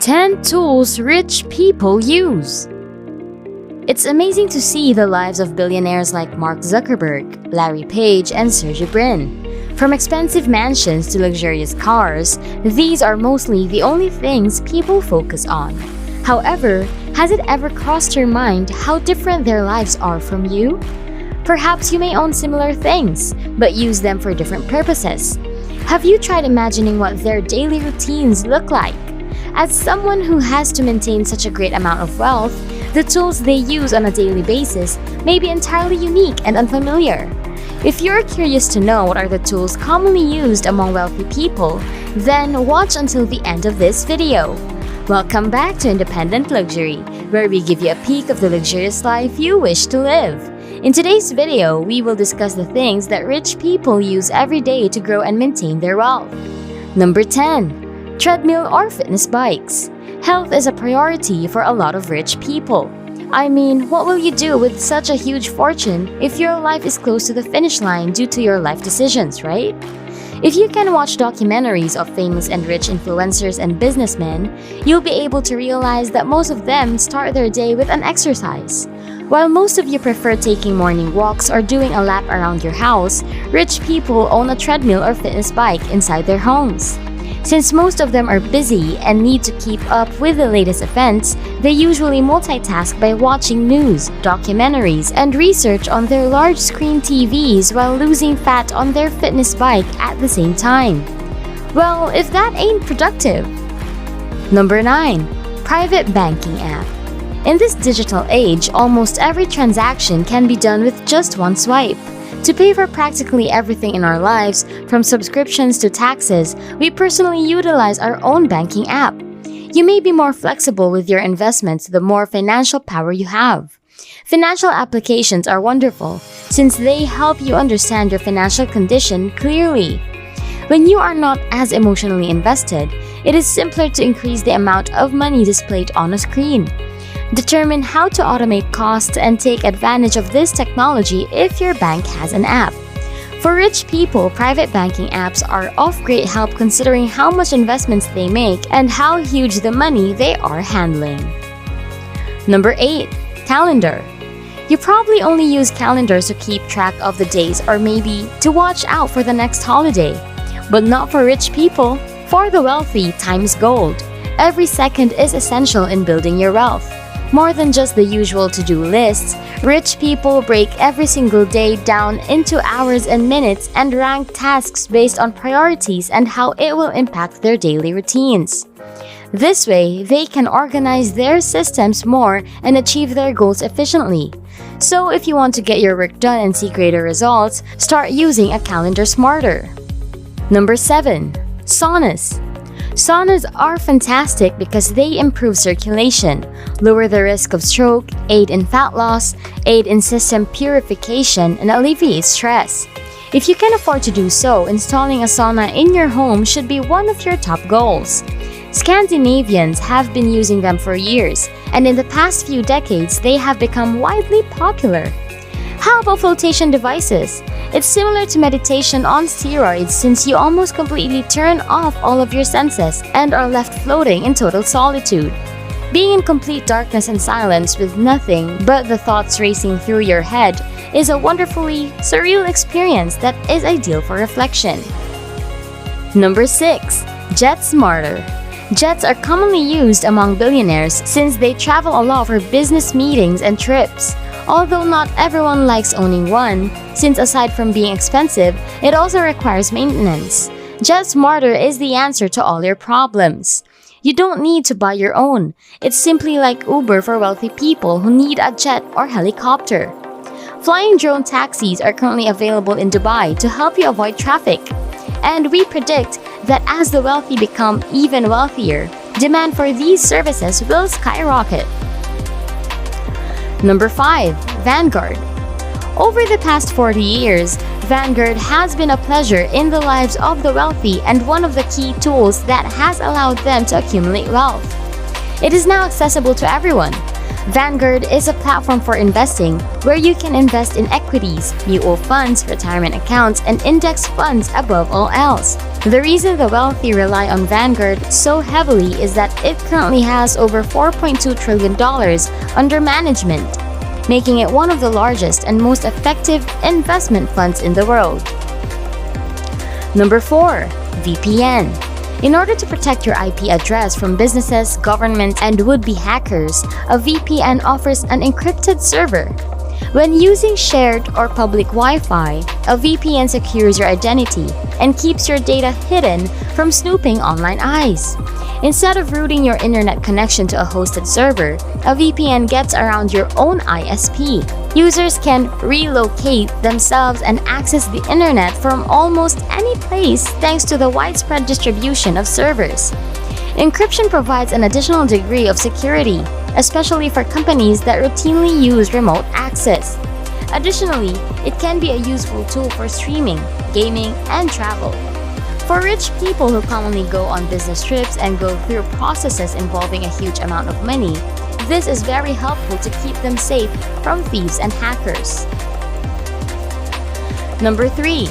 10 Tools Rich People Use. It's amazing to see the lives of billionaires like Mark Zuckerberg, Larry Page, and Sergey Brin. From expensive mansions to luxurious cars, these are mostly the only things people focus on. However, has it ever crossed your mind how different their lives are from you? Perhaps you may own similar things, but use them for different purposes. Have you tried imagining what their daily routines look like? As someone who has to maintain such a great amount of wealth, the tools they use on a daily basis may be entirely unique and unfamiliar. If you're curious to know what are the tools commonly used among wealthy people, then watch until the end of this video. Welcome back to Independent Luxury, where we give you a peek of the luxurious life you wish to live. In today's video, we will discuss the things that rich people use every day to grow and maintain their wealth. Number 10. Treadmill or fitness bikes. Health is a priority for a lot of rich people. I mean, what will you do with such a huge fortune if your life is close to the finish line due to your life decisions, right? If you can watch documentaries of famous and rich influencers and businessmen, you'll be able to realize that most of them start their day with an exercise. While most of you prefer taking morning walks or doing a lap around your house, rich people own a treadmill or fitness bike inside their homes. Since most of them are busy and need to keep up with the latest events, they usually multitask by watching news, documentaries, and research on their large-screen TVs while losing fat on their fitness bike at the same time. Well, if that ain't productive. Number 9. Private Banking App. In this digital age, almost every transaction can be done with just one swipe. To pay for practically everything in our lives, from subscriptions to taxes, we personally utilize our own banking app. You may be more flexible with your investments the more financial power you have. Financial applications are wonderful since they help you understand your financial condition clearly. When you are not as emotionally invested, it is simpler to increase the amount of money displayed on a screen. Determine how to automate costs and take advantage of this technology if your bank has an app. For rich people, private banking apps are of great help considering how much investments they make and how huge the money they are handling. Number 8. Calendar. You probably only use calendars to keep track of the days or maybe to watch out for the next holiday. But not for rich people. For the wealthy, time is gold. Every second is essential in building your wealth. More than just the usual to-do lists, rich people break every single day down into hours and minutes and rank tasks based on priorities and how it will impact their daily routines. This way, they can organize their systems more and achieve their goals efficiently. So if you want to get your work done and see greater results, start using a calendar smarter. Number 7. Saunas. Saunas are fantastic because they improve circulation, lower the risk of stroke, aid in fat loss, aid in system purification, and alleviate stress. If you can afford to do so, installing a sauna in your home should be one of your top goals. Scandinavians have been using them for years, and in the past few decades, they have become widely popular. How about flotation devices? It's similar to meditation on steroids since you almost completely turn off all of your senses and are left floating in total solitude. Being in complete darkness and silence with nothing but the thoughts racing through your head is a wonderfully surreal experience that is ideal for reflection. Number 6. Jet Smarter. Jets are commonly used among billionaires since they travel a lot for business meetings and trips. Although not everyone likes owning one, since aside from being expensive, it also requires maintenance. Jet Smarter is the answer to all your problems. You don't need to buy your own. It's simply like Uber for wealthy people who need a jet or helicopter. Flying drone taxis are currently available in Dubai to help you avoid traffic. And we predict that as the wealthy become even wealthier, demand for these services will skyrocket. Number 5. Vanguard. Over the past 40 years, Vanguard has been a pleasure in the lives of the wealthy and one of the key tools that has allowed them to accumulate wealth. It is now accessible to everyone. Vanguard is a platform for investing where you can invest in equities, mutual funds, retirement accounts, and index funds above all else. The reason the wealthy rely on Vanguard so heavily is that it currently has over $4.2 trillion under management, making it one of the largest and most effective investment funds in the world. Number 4. VPN. In order to protect your IP address from businesses, government, and would-be hackers, a VPN offers an encrypted server. When using shared or public Wi-Fi, a VPN secures your identity and keeps your data hidden from snooping online eyes. Instead of routing your internet connection to a hosted server, a VPN gets around your own ISP. Users can relocate themselves and access the internet from almost any place thanks to the widespread distribution of servers. Encryption provides an additional degree of security, especially for companies that routinely use remote access. Additionally, it can be a useful tool for streaming, gaming, and travel. For rich people who commonly go on business trips and go through processes involving a huge amount of money, this is very helpful to keep them safe from thieves and hackers. Number 3.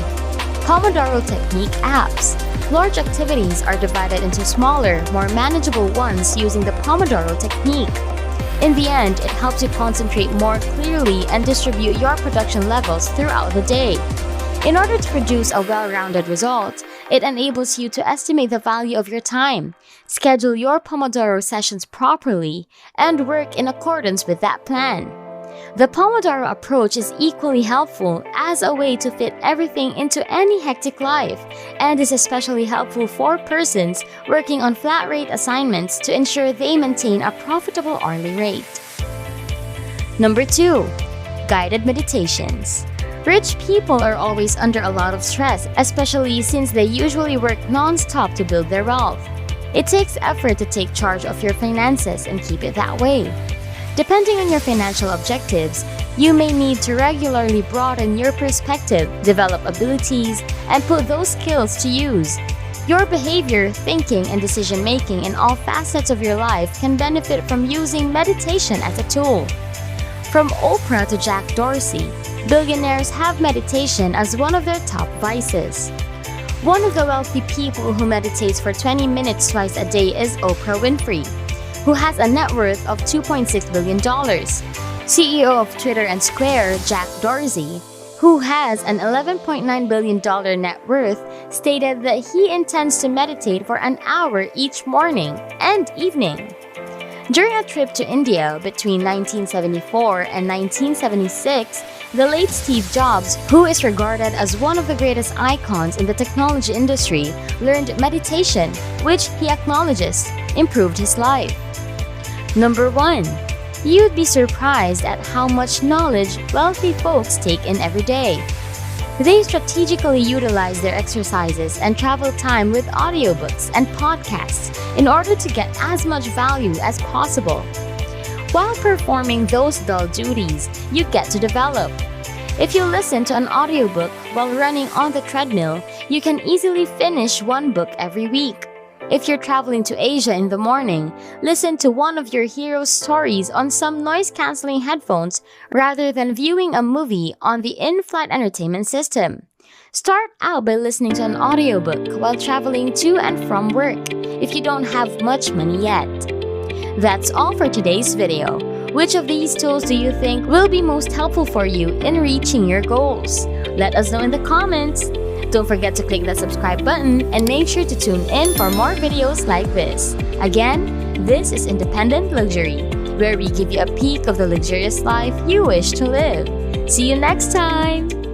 Pomodoro Technique apps. Large activities are divided into smaller, more manageable ones using the Pomodoro Technique. In the end, it helps you concentrate more clearly and distribute your production levels throughout the day. In order to produce a well-rounded result, it enables you to estimate the value of your time, schedule your Pomodoro sessions properly, and work in accordance with that plan. The Pomodoro approach is equally helpful as a way to fit everything into any hectic life, and is especially helpful for persons working on flat-rate assignments to ensure they maintain a profitable hourly rate. Number 2. Guided meditations. Rich people are always under a lot of stress, especially since they usually work non-stop to build their wealth. It takes effort to take charge of your finances and keep it that way. Depending on your financial objectives, you may need to regularly broaden your perspective, develop abilities, and put those skills to use. Your behavior, thinking, and decision-making in all facets of your life can benefit from using meditation as a tool. From Oprah to Jack Dorsey, billionaires have meditation as one of their top vices. One of the wealthy people who meditates for 20 minutes twice a day is Oprah Winfrey, who has a net worth of $2.6 billion. CEO of Twitter and Square, Jack Dorsey, who has an $11.9 billion net worth, stated that he intends to meditate for an hour each morning and evening. During a trip to India between 1974 and 1976, the late Steve Jobs, who is regarded as one of the greatest icons in the technology industry, learned meditation, which he acknowledges improved his life. Number 1. You'd be surprised at how much knowledge wealthy folks take in every day. They strategically utilize their exercises and travel time with audiobooks and podcasts in order to get as much value as possible. While performing those dull duties, you get to develop. If you listen to an audiobook while running on the treadmill, you can easily finish one book every week. If you're traveling to Asia in the morning, listen to one of your hero's stories on some noise-canceling headphones rather than viewing a movie on the in-flight entertainment system. Start out by listening to an audiobook while traveling to and from work if you don't have much money yet. That's all for today's video. Which of these tools do you think will be most helpful for you in reaching your goals? Let us know in the comments. Don't forget to click that subscribe button and make sure to tune in for more videos like this. Again, this is Independent Luxury, where we give you a peek of the luxurious life you wish to live. See you next time!